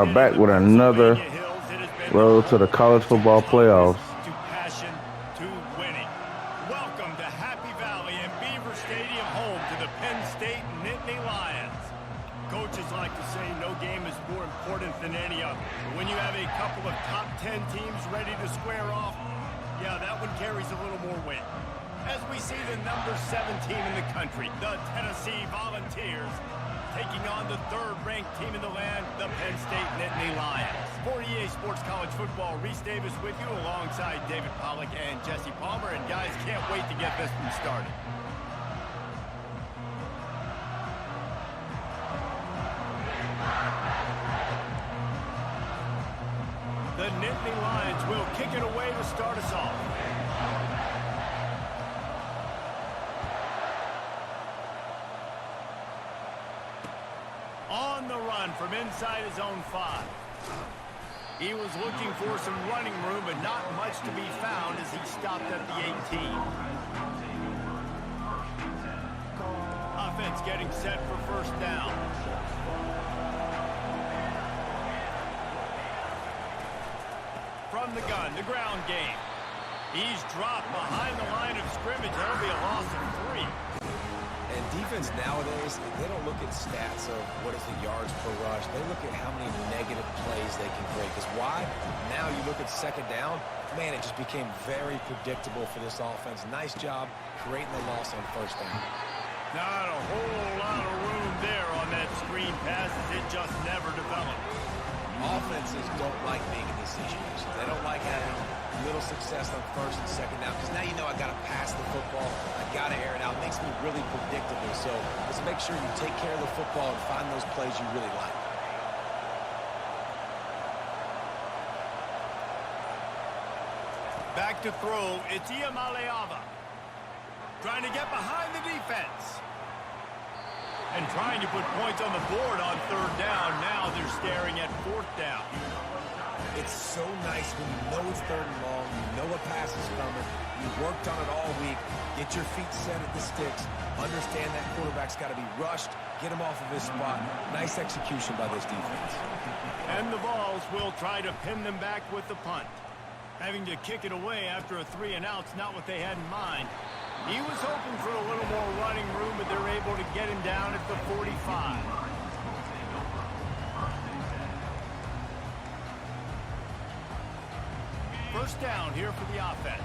are back with another road to the college football playoffs. To passion, to winning. Welcome to Happy Valley and Beaver Stadium, home to the Penn State Nittany Lions. Coaches like to say no game is more important than any other. But when you have a couple of top 10 teams ready to square off, yeah, that one carries a little more weight. As we see the number 7 team in the country, the Tennessee Volunteers, taking on the third-ranked team in the land, the Penn State Nittany Lions. For EA Sports College Football, Reese Davis with you alongside David Pollack and Jesse Palmer. And guys, can't wait to get this one started. The Nittany Lions will kick it away to start us off. On the run from inside his own 5. He was looking for some running room, but not much to be found as he stopped at the 18. Offense getting set for first down. From the gun, the ground game. He's dropped behind the line of scrimmage. That'll be a loss of 3. And defense nowadays, they don't look at stats of what is the yards per rush. They look at how many negative plays they can create. Because why? Now you look at second down, man, it just became very predictable for this offense. Nice job creating the loss on first down. Not a whole lot of room there on that screen pass as it just never developed. Offenses don't like being in these situations. They don't like having little success on first and second down, because now you know I got to pass the football, I got to air it out. It makes me really predictable. So let's make sure you take care of the football and find those plays you really like. Back to throw, it's Iamaleava. Trying to get behind the defense. And trying to put points on the board on third down. Now they're staring at fourth down. It's so nice when you know it's third and long, you know a pass is coming, you worked on it all week, get your feet set at the sticks, understand that quarterback's got to be rushed, get him off of his spot. Nice execution by this defense. And the Vols will try to pin them back with the punt. Having to kick it away after a 3-and-out's not what they had in mind. He was hoping for a little more running room, but they're able to get him down at the 45. First down here for the offense.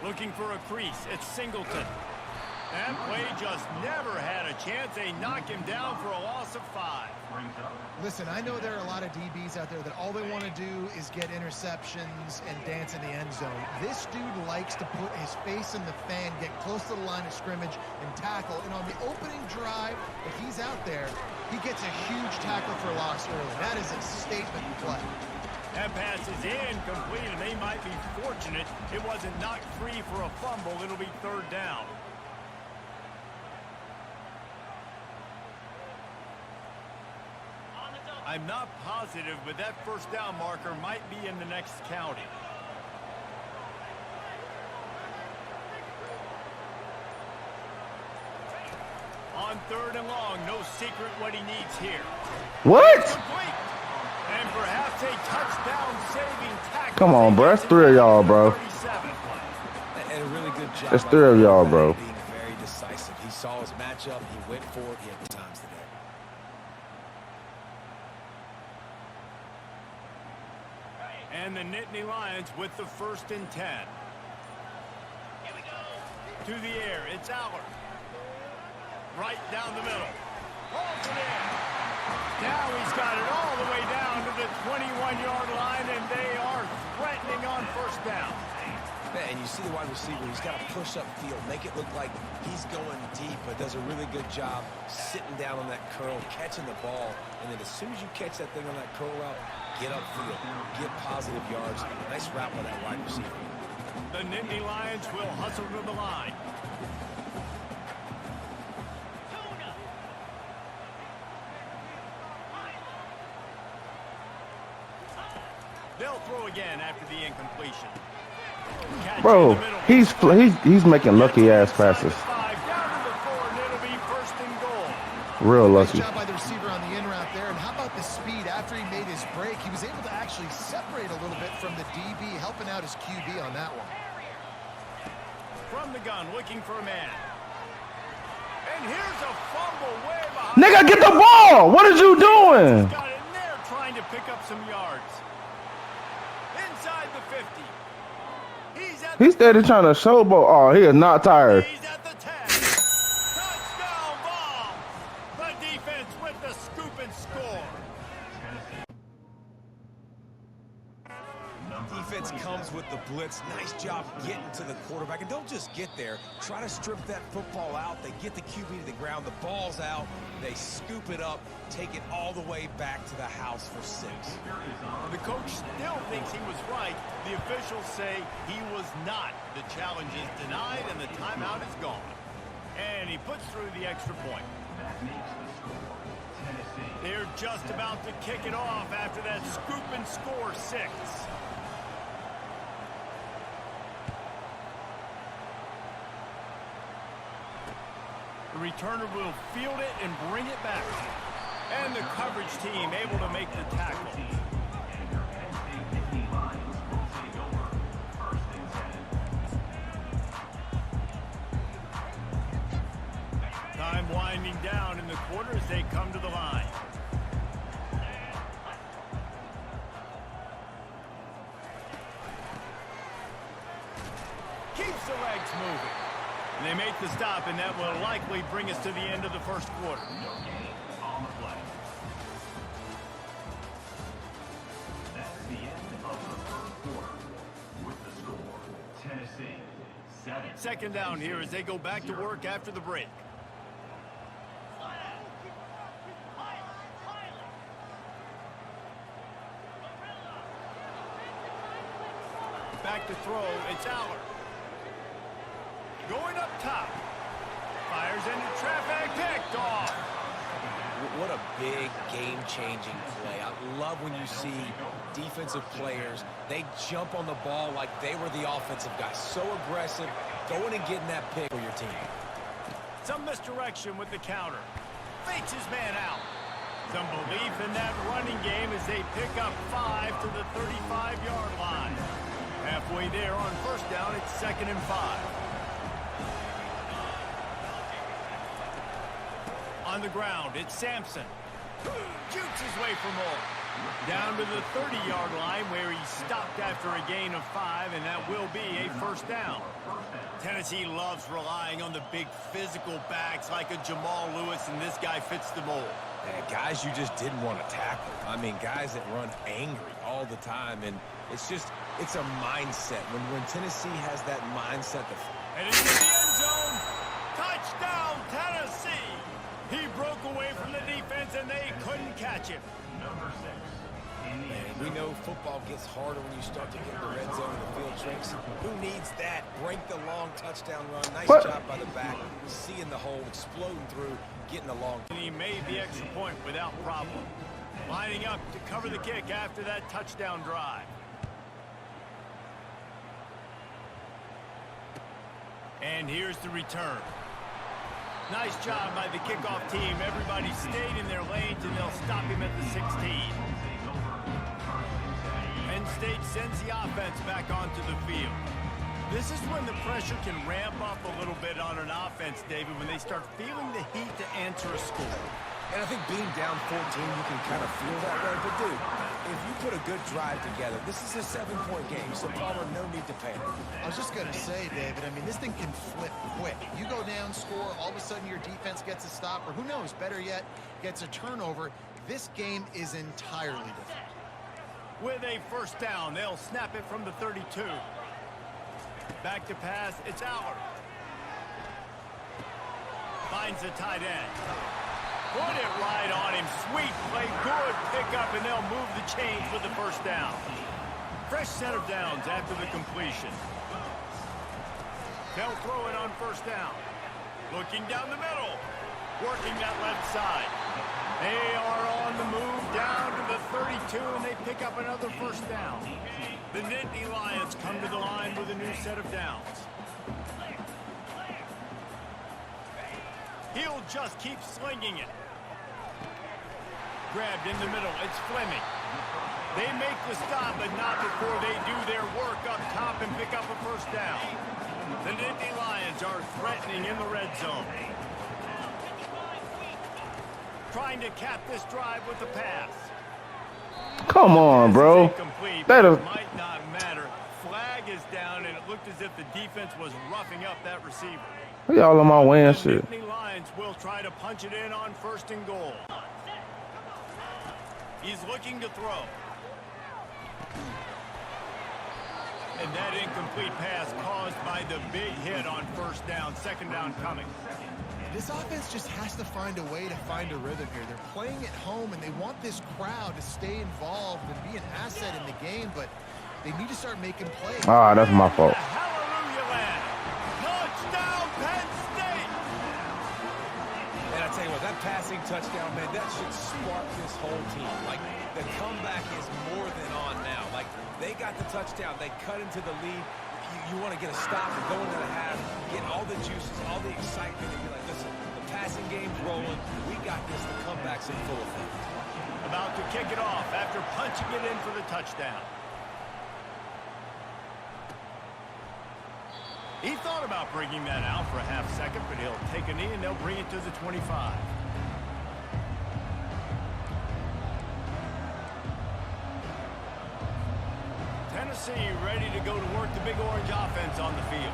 Looking for a crease. It's Singleton. That play just never had a chance. They knock him down for a loss of 5. Listen, I know there are a lot of DBs out there that all they want to do is get interceptions and dance in the end zone. This dude likes to put his face in the fan, get close to the line of scrimmage, and tackle. And on the opening drive, if he's out there, he gets a huge tackle for loss early. That is a statement play. That pass is incomplete, and they might be fortunate it wasn't knocked free for a fumble. It'll be third down. I'm not positive, but that first down marker might be in the next county. On third and long, no secret what he needs here. What? Complete. And perhaps a touchdown-saving tackle. Come on, bro. That's 3 of y'all, bro. And a really good job. That's 3 of y'all, bro. Being very decisive. He saw his matchup. He went for it. He had the times today. And the Nittany Lions with the 1st and 10. Here we go. To the air, it's Aller. Right down the middle. Holds it in. Now he's got it all the way down to the 21-yard line, and they are threatening on first down. And you see the wide receiver, he's got to push up field, make it look like he's going deep, but does a really good job sitting down on that curl, catching the ball, and then as soon as you catch that thing on that curl route, get upfield, get positive yards. Nice route by that wide receiver. The Nittany Lions will hustle to the line. They'll throw again after the incompletion. Bro, he's making lucky ass passes. Down to the 4, and it'll be Real Nice lucky. job by the receiver on the in route there. And how about the speed after he made his break? He was able to actually separate a little bit from the DB, helping out his QB on that one. From the gun, looking for a man. And here's a fumble way behind. Nigga, get the ball! What is you doing? Got in there trying to pick up some yards. Inside the 50. He's steady trying to showboat. Oh, he is not tired. He's at the 10. Touchdown ball. The defense with the scoop and score. Defense comes with the blitz. Nice job getting to the quarterback. And don't just get there. Try to strip that football out. They get the QB to the ground. The ball's out. They scoop it up, take it all the way back to the house for 6. The coach still thinks he was right. The officials say he was not. The challenge is denied and the timeout is gone. And he puts through the extra point. They're just about to kick it off after that scoop and score 6. The returner will field it and bring it back. And the coverage team able to make the tackle. Time winding down in the quarter as they come to the line. Keeps the legs moving. And they make the stop, and that will likely bring us to the end of the first quarter. That's the end of the first quarter with the score, Tennessee 7. Second down here as they go back to work after the break. Back to throw, it's Aller. Going up top. Fires into traffic, picked off. What a big game-changing play. I love when you see defensive players, they jump on the ball like they were the offensive guy. So aggressive, going and getting that pick for your team. Some misdirection with the counter. Fakes his man out. Some belief in that running game as they pick up 5 to the 35-yard line. Halfway there on first down, it's 2nd and 5. On the ground, it's Sampson. Shoots his way for more. Down to the 30-yard line where he stopped after a gain of 5, and that will be a first down. Tennessee loves relying on the big physical backs like a Jamal Lewis, and this guy fits the mold. And guys you just didn't want to tackle. I mean, guys that run angry all the time, and it's a mindset. When Tennessee has that mindset. And into the end zone. Touchdown, Tennessee. He broke away from the defense, and they couldn't catch him. Number 6. And we know football gets harder when you start to get in the red zone and the field tricks. Who needs that? Break the long touchdown run. Nice job by the back. Seeing the hole, exploding through, getting the long. And he made the extra point without problem. Lining up to cover the kick after that touchdown drive. And here's the return. Nice job by the kickoff team. Everybody stayed in their lanes, and they'll stop him at the 16. Penn State sends the offense back onto the field. This is when the pressure can ramp up a little bit on an offense, David, when they start feeling the heat to answer a score. And I think being down 14, you can kind of feel that way. But, dude, if you put a good drive together, this is a 7-point game, so Palmer, no need to panic. I was just going to say, David, I mean, this thing can flip quick. You go down, score, all of a sudden your defense gets a stop, or who knows, better yet, gets a turnover. This game is entirely different. With a first down, they'll snap it from the 32. Back to pass, it's Aller. Finds the tight end. Put it right on him. Sweet play, good pickup, and they'll move the chains with the first down. Fresh set of downs after the completion. They'll throw it on first down. Looking down the middle. Working that left side. They are on the move down to the 32, and they pick up another first down. The Nittany Lions come to the line with a new set of downs. He'll just keep slinging it. grabbed in the middle. It's Fleming. They make the stop, but not before they do their work up top and pick up a first down. The Nittany Lions are threatening in the red zone. Trying to cap this drive with the pass. Come on, bro. That is... might not matter. Flag is down, and it looked as if the defense was roughing up that receiver. Y'all on my way and shit. The Nittany Lions will try to punch it in on 1st and goal. He's looking to throw. And that incomplete pass caused by the big hit on 1st down. 2nd down coming. This offense just has to find a way to find a rhythm here. They're playing at home, and they want this crowd to stay involved and be an asset in the game, but they need to start making plays. Ah, that's my fault. Hallelujah land. Touchdown, Penn State. And I tell you what, that passing touchdown, man, that should spark this whole team. Like, the comeback is more than on now. Like, they got the touchdown. They cut into the lead. You want to get a stop and go into the half, get all the juices, all the excitement, and be like, listen, the passing game's rolling. We got this. The comeback's in full effect. About to kick it off after punching it in for the touchdown. He thought about bringing that out for a half second, but he'll take a knee and they'll bring it to the 25. Tennessee ready to go to work the big orange offense on the field.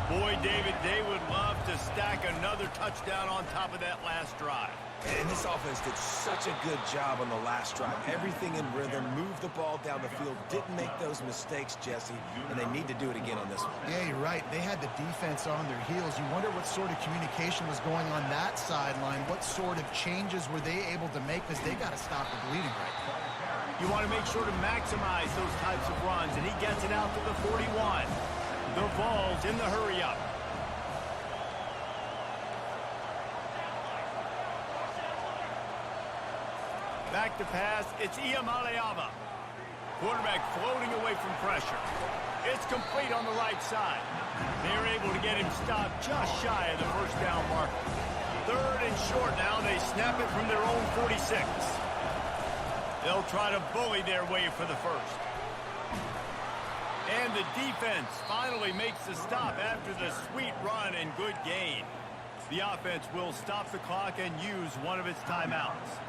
Boy, David, they would love to stack another touchdown on top of that last drive. And this offense did such a good job on the last drive. Everything in rhythm, moved the ball down the field, didn't make those mistakes, Jesse, and they need to do it again on this one. Yeah, you're right. They had the defense on their heels. You wonder what sort of communication was going on that sideline. What sort of changes were they able to make, because they got to stop the bleeding right now. You want to make sure to maximize those types of runs, and he gets it out to the 41. The Vols in the hurry-up. Back to pass, it's Iamaleava. Quarterback floating away from pressure. It's complete on the right side. They're able to get him stopped just shy of the 1st down marker. 3rd and short now. They snap it from their own 46. They'll try to bully their way for the 1st. And the defense finally makes the stop after the sweet run and good gain. The offense will stop the clock and use one of its timeouts.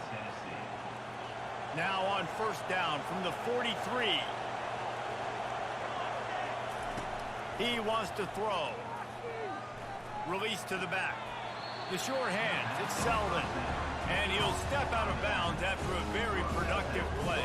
Now on 1st down from the 43. He wants to throw. Release to the back. The sure hands, it's Selden. And he'll step out of bounds after a very productive play.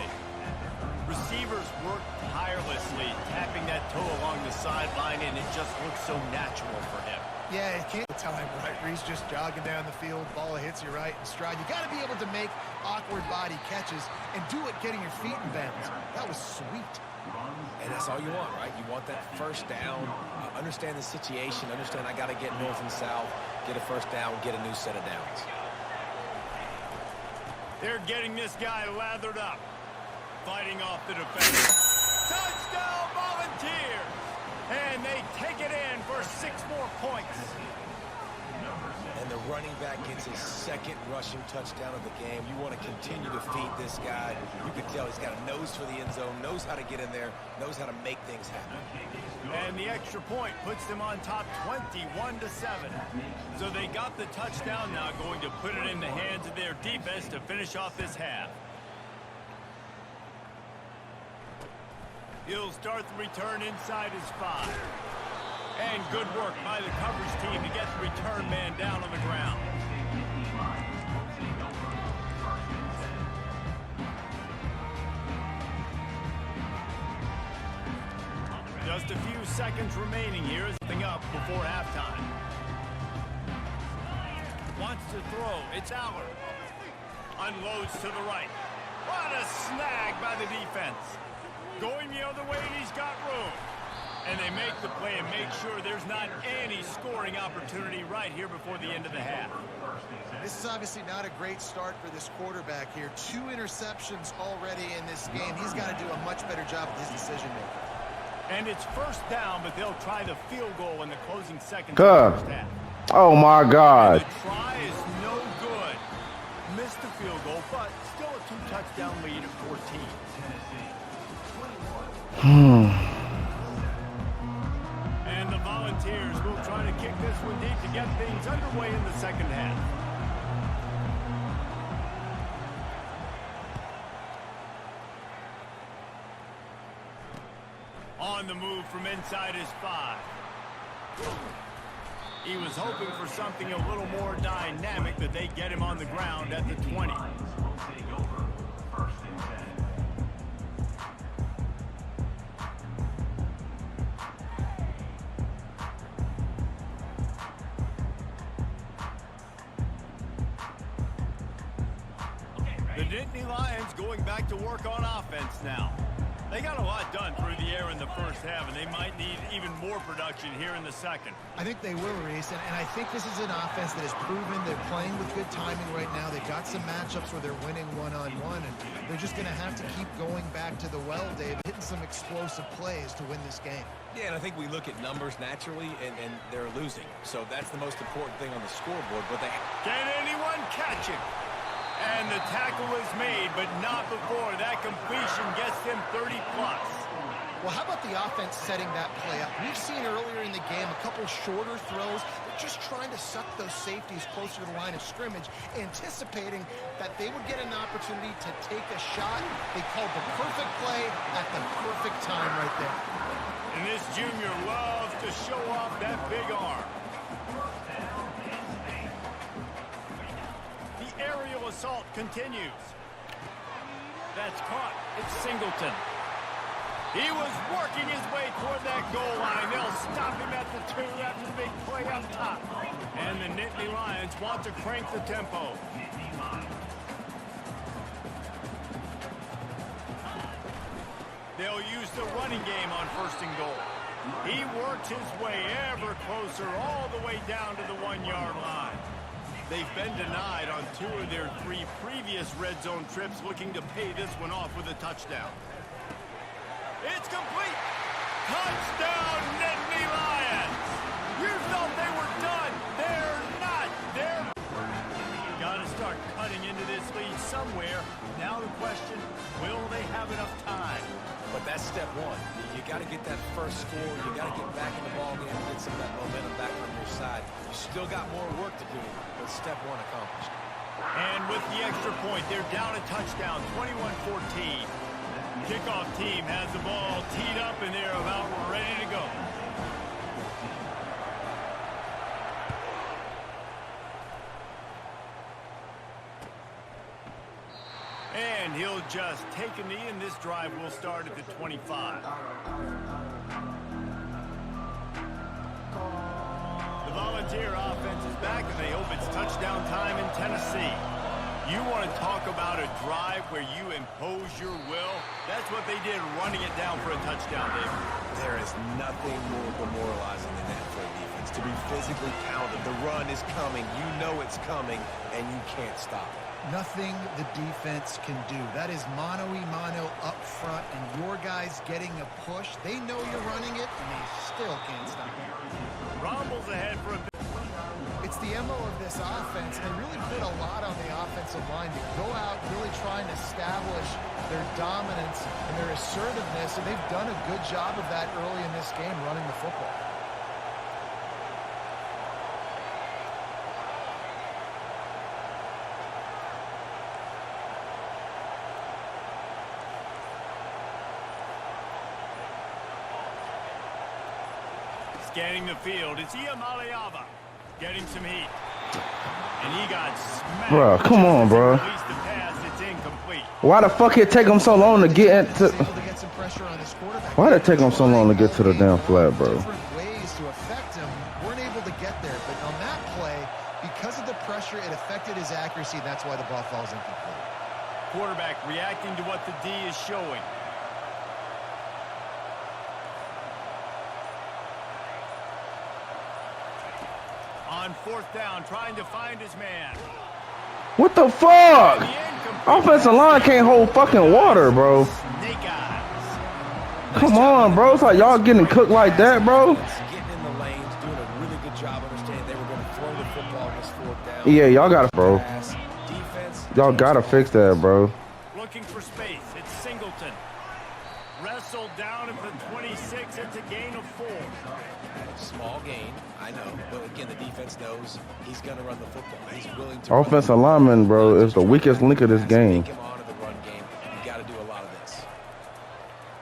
Receivers work tirelessly, tapping that toe along the sideline, and it just looks so natural for him. Yeah, it can't time, right? Reese just jogging down the field, ball hits you right in stride. You got to be able to make awkward body catches and do it getting your feet in bounds. That was sweet. And that's all you want, right? You want that 1st down. Understand the situation. Understand I got to get north and south, get a 1st down, get a new set of downs. They're getting this guy lathered up. Fighting off the defender. Touchdown, Volunteers! And they take it in for 6 more points. And the running back gets his 2nd rushing touchdown of the game. You want to continue to feed this guy. You can tell he's got a nose for the end zone, knows how to get in there, knows how to make things happen. And the extra point puts them on top 21-7. So they got the touchdown now, going to put it in the hands of their defense to finish off this half. He'll start the return inside his 5. And good work by the coverage team to get the return man down on the ground. Just a few seconds remaining here. Something up before halftime. Wants to throw. It's Allard. Unloads to the right. What a snag by the defense. Going the other way, and he's got room. And they make the play and make sure there's not any scoring opportunity right here before the end of the half. This is obviously not a great start for this quarterback here. 2 interceptions already in this game. He's got to do a much better job with his decision-making. And it's 1st down, but they'll try the field goal in the closing seconds of God. the 1st half. Oh, my God. And the try is no good. missed the field goal, but still a 2-touchdown lead at 14. And the Volunteers will try to kick this one deep to get things underway in the second half. On the move from inside his 5. He was hoping for something a little more dynamic, that they get him on the ground at the 20. The Nittany Lions going back to work on offense now. They got a lot done through the air in the first half, and they might need even more production here in the second. I think they will, Reese, and I think this is an offense that has proven they're playing with good timing right now. They've got some matchups where they're winning one-on-one, and they're just going to have to keep going back to the well, Dave, hitting some explosive plays to win this game. Yeah, and I think we look at numbers naturally, and they're losing. So that's the most important thing on the scoreboard. But can anyone catch it? And the tackle is made, but not before that completion gets them 30+. Well, how about the offense setting that play up? We've seen earlier in the game a couple shorter throws. They're just trying to suck those safeties closer to the line of scrimmage, anticipating that they would get an opportunity to take a shot. They called the perfect play at the perfect time right there. And this junior loves to show off that big arm. Aerial assault continues. That's caught. It's Singleton. He was working his way toward that goal line. They'll stop him at the 2 after the big play up top. And the Nittany Lions want to crank the tempo. They'll use the running game on 1st and goal. He works his way ever closer all the way down to the 1-yard line. They've been denied on 2 of their 3 previous red zone trips, looking to pay this one off with a touchdown. It's complete. Touchdown, Nittany Lions. You thought they were done. They're not. They're got to start cutting into this lead somewhere. Now the question, will they have enough time? But that's step 1. You got to get that first score. You got to get back in the ball game and get some of that momentum back on your side. You still got more work to do, but step 1 accomplished. And with the extra point, they're down a touchdown, 21-14. Kickoff team has the ball teed up, and they're about ready to go. And he'll just take a knee, and this drive will start at the 25. The Volunteer offense is back, and they hope it's touchdown time in Tennessee. You want to talk about a drive where you impose your will? That's what they did, running it down for a touchdown, Dave. There is nothing more demoralizing than that for a defense. To be physically pounded, the run is coming, you know it's coming, and you can't stop it. Nothing the defense can do. That is mano-a-mano up front, and your guys getting a push. They know you're running it, and they still can't stop it. Rommel's ahead for a bit. It's the MO of this offense. They really put a lot on the offensive line to go out really trying to establish their dominance and their assertiveness, and they've done a good job of that early in this game running the football. Scanning the field, it's Iamaleava getting some heat. And he got smacked. Bro, come on, bro. Released the pass, it's incomplete. Why the fuck it take them so long to get into? Why did it take them so long to get to the damn flat, bro? Different ways to affect him. Weren't able to get there, but on that play, because of the pressure, it affected his accuracy. That's why the ball falls incomplete. Quarterback reacting to what the D is showing. On 4th down, trying to find his man. What the fuck? Offensive line can't hold fucking water, bro. Snake eyes. Come on, bro. It's like y'all getting cooked like that, bro. Getting in the lanes, doing a really good job understanding they were going to throw the football on this 4th down. Yeah, y'all got it, bro. Defense defense. Y'all gotta fix that, bro. Looking for space. It's Singleton. Wrestled down at the 26. It's a gain of 4. Small gain, I know. But again, the defense knows he's going to run the football. He's willing to. Offensive lineman, bro, is the weakest link of this game. Make him honor the run game. You got to do a lot of this.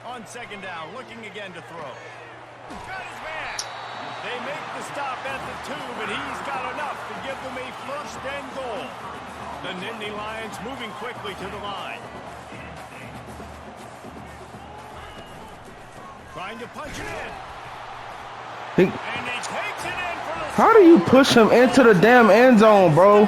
On second down, looking again to throw. Got his man. They make the stop at the 2, but he's got enough to give them a first and goal. The Nittany Lions moving quickly to the line. Trying to punch it in. And he takes it in for the How do you push him into the damn end zone, bro? A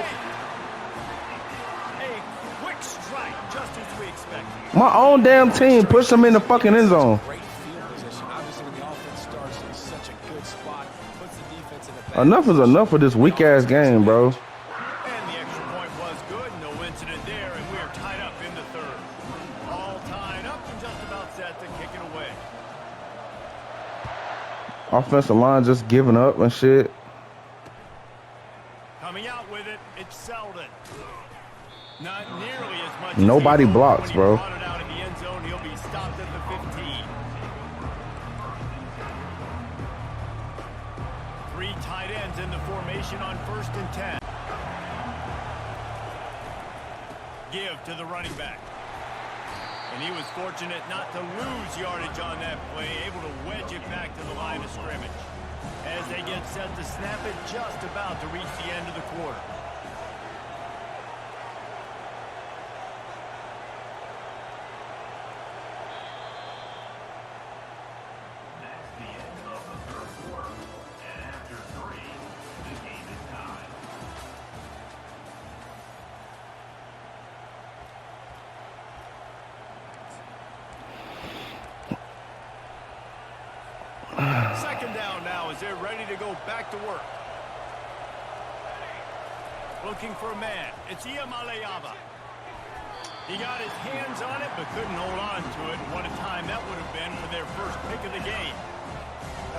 quick strike, just as we expected. My own damn team pushed him in the fucking end zone. Great field position. Obviously, when the offense starts in such a good spot, puts the defense in a bad Enough is enough of this weak ass game, bro. And the extra point was good. No incident there, and we're tied up in the 3rd. All tied up and just about set to kick it away. Offensive line just giving up and shit. Coming out with it, it's Selden. Not nearly as much. Nobody as he blocks, when he bro. brought it out in the end zone. He'll be stopped at the 15. 3 tight ends in the formation on 1st and 10. Give to the running back. And he was fortunate not to lose yardage on that play, able to wedge it back to the line of scrimmage. As they get set to snap it, just about to reach the end of the quarter. That's the end of the 3rd quarter. And after 3, the game is tied. Second down now as they're ready to go back to work. Looking for a man. It's Iamaleava. He got his hands on it but couldn't hold on to it. What a time that would have been for their first pick of the game.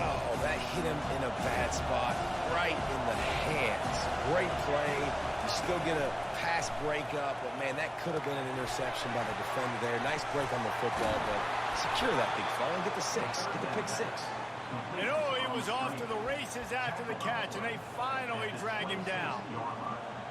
Oh, that hit him in a bad spot, right in the hands. Great play. You still get a pass breakup, but man, that could have been an interception by the defender there. Nice break on the football, but secure that big fella and get the 6. Get the pick 6. And oh, he was off to the races after the catch, and they finally drag him down.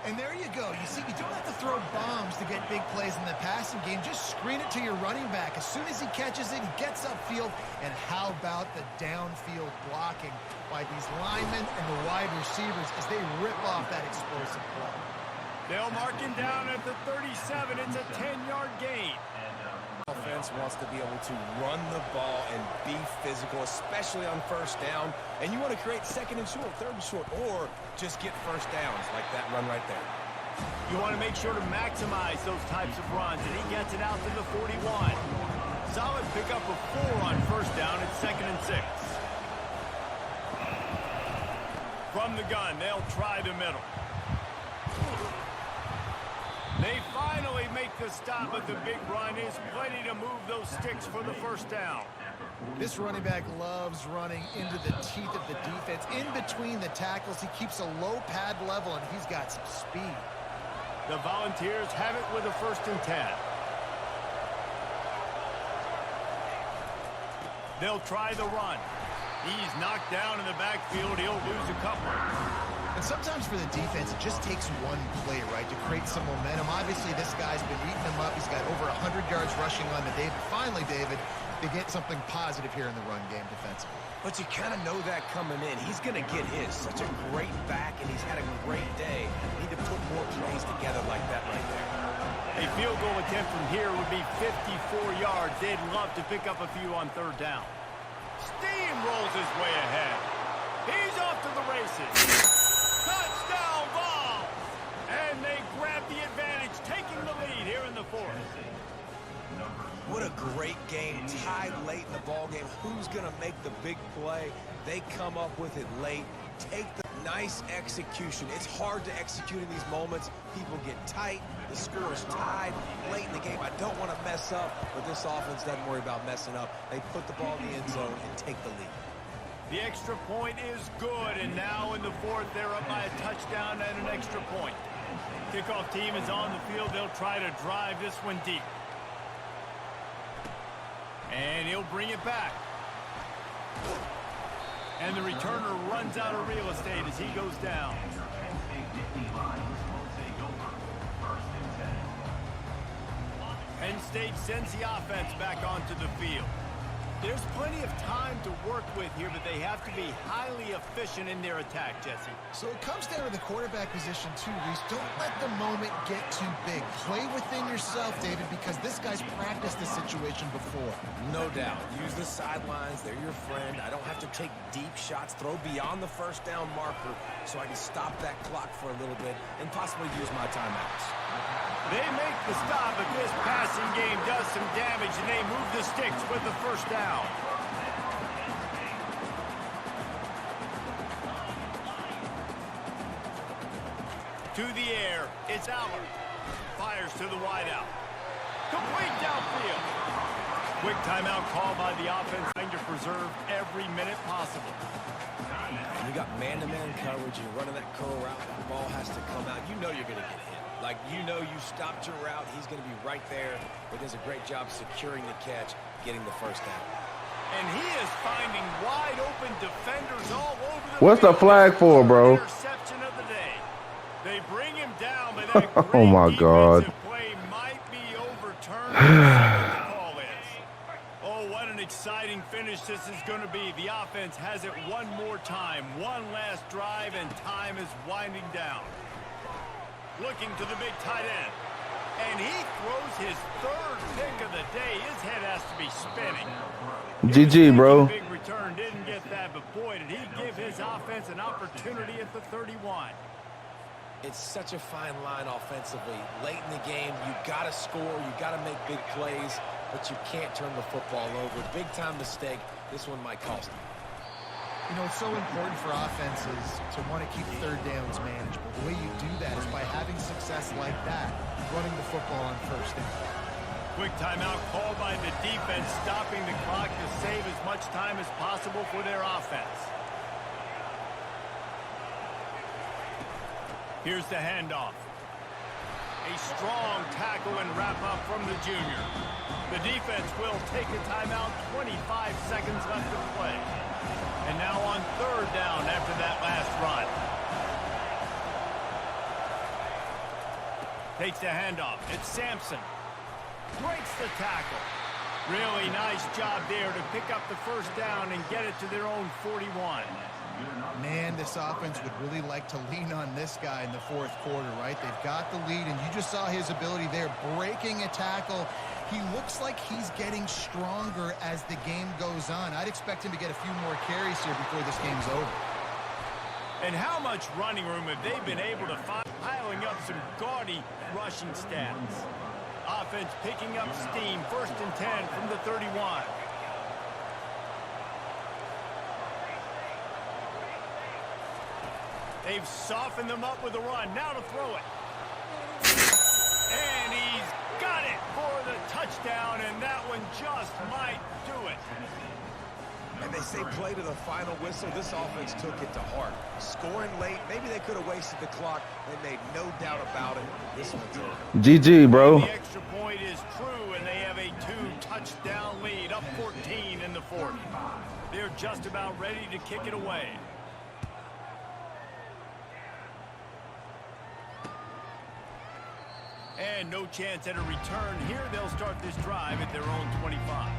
And there you go. You see, you don't have to throw bombs to get big plays in the passing game. Just screen it to your running back. As soon as he catches it, he gets upfield. And how about the downfield blocking by these linemen and the wide receivers as they rip off that explosive play. They'll mark him down at the 37. It's a 10-yard gain. Offense wants to be able to run the ball and be physical, especially on 1st down. And you want to create 2nd and short, 3rd and short, or just get 1st downs like that run right there. You want to make sure to maximize those types of runs, and he gets it out to the 41. Solid pickup of 4 on 1st down. It's 2nd and 6. From the gun, they'll try the middle. They finally make the stop, but the big run is plenty to move those sticks for the 1st down. This running back loves running into the teeth of the defense. In between the tackles, he keeps a low pad level, and he's got some speed. The Volunteers have it with a 1st and 10. They'll try the run. He's knocked down in the backfield. He'll lose a couple. And sometimes for the defense, it just takes one play, right, to create some momentum. Obviously, this guy's been eating them up. He's got over 100 yards rushing on the day. But finally, David, to get something positive here in the run game defensively. But you kind of know that coming in. He's going to get his. Such a great back, and he's had a great day. Need to put more plays together like that right there. A field goal attempt from here would be 54 yards. They'd love to pick up a few on 3rd down. Steamrolls his way ahead. He's off to the races. Touchdown ball! And they grab the advantage, taking the lead here in the 4th. What a great game. Tied late in the ball game. Who's going to make the big play? They come up with it late. Take the nice execution. It's hard to execute in these moments. People get tight. The score is tied late in the game. I don't want to mess up, but this offense doesn't worry about messing up. They put the ball in the end zone and take the lead. The extra point is good, and now in the 4th, they're up by a touchdown and an extra point. Kickoff team is on the field. They'll try to drive this one deep. And he'll bring it back. And the returner runs out of real estate as he goes down. Penn State Nittany Lions will take over. 1st and 10. Penn State sends the offense back onto the field. There's plenty of time to work with here, but they have to be highly efficient in their attack, Jesse. So it comes down to the quarterback position too, Reese. Don't let the moment get too big. Play within yourself, David, because this guy's practiced this situation before. No doubt. Use the sidelines. They're your friend. I don't have to take deep shots, throw beyond the first down marker so I can stop that clock for a little bit and possibly use my timeouts. They make the stop, but this passing game does some damage, and they move the sticks with the first down. To the air, it's Allen. Fires to the wideout. Complete downfield. Quick timeout call by the offense, trying to preserve every minute possible. And you got man-to-man coverage. You're running that curl route. That ball has to come out. You know you're going to get hit. Like, you know you stopped your route. He's going to be right there. He does a great job securing the catch, getting the first down. And he is finding wide-open defenders all over the What's the field. flag for, bro? Interception of the day. They bring him down, but that Oh, great my God. defensive play might be overturned. The call is. Oh, what an exciting finish this is going to be. The offense has it one more time. One last drive, and time is winding down. Looking to the big tight end. And he throws his 3rd pick of the day. His head has to be spinning. GG, bro. Big return, didn't get that, but boy, did he give his offense an opportunity at the 31. It's such a fine line offensively. Late in the game, you got to score, you got to make big plays, but you can't turn the football over. Big-time mistake. This one might cost him. You know, it's so important for offenses to want to keep 3rd downs manageable. The way you do that is by having success like that, running the football on 1st down. Quick timeout called by the defense, stopping the clock to save as much time as possible for their offense. Here's the handoff. A strong tackle and wrap-up from the junior. The defense will take a timeout, 25 seconds left to play. And now on 3rd down after that last run. Takes the handoff. It's Sampson. Breaks the tackle. Really nice job there to pick up the first down and get it to their own 41. Man, this offense would really like to lean on this guy in the 4th quarter, right? They've got the lead, and you just saw his ability there, breaking a tackle. He looks like he's getting stronger as the game goes on. I'd expect him to get a few more carries here before this game's over. And how much running room have they been able to find, piling up some gaudy rushing stats? Offense picking up steam, 1st and 10 from the 31. They've softened them up with a run. Now to throw it. And he's got it for the touchdown, and that one just might do it. And they say play to the final whistle. This offense took it to heart. Scoring late, maybe they could have wasted the clock. They made no doubt about it. This one's over. GG, bro. The extra point is true, and they have a 2-touchdown lead, up 14 in the 4th. They're just about ready to kick it away. And no chance at a return here. They'll start this drive at their own 25.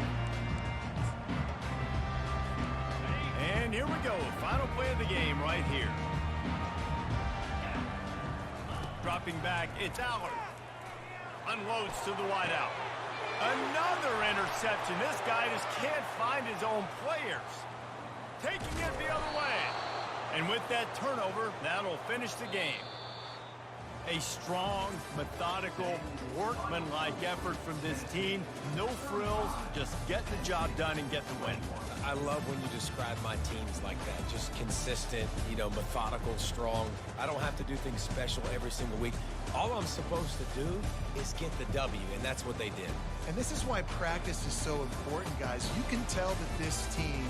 And here we go. Final play of the game right here. Dropping back, it's Allard. Unloads to the wideout. Another interception. This guy just can't find his own players. Taking it the other way. And with that turnover, that'll finish the game. A strong, methodical, workmanlike effort from this team. No frills, just get the job done and get the win. I love when you describe my teams like that. Just consistent, you know, methodical, strong. I don't have to do things special every single week. All I'm supposed to do is get the W, and that's what they did. And this is why practice is so important, guys. You can tell that this team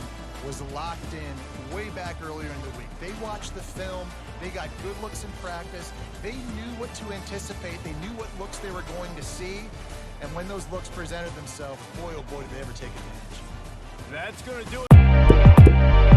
was locked in way back earlier in the week. They watched the film. They got good looks in practice. They knew knew what to anticipate. They knew what looks they were going to see. And when those looks presented themselves, boy, oh boy, did they ever take advantage. That's going to do it.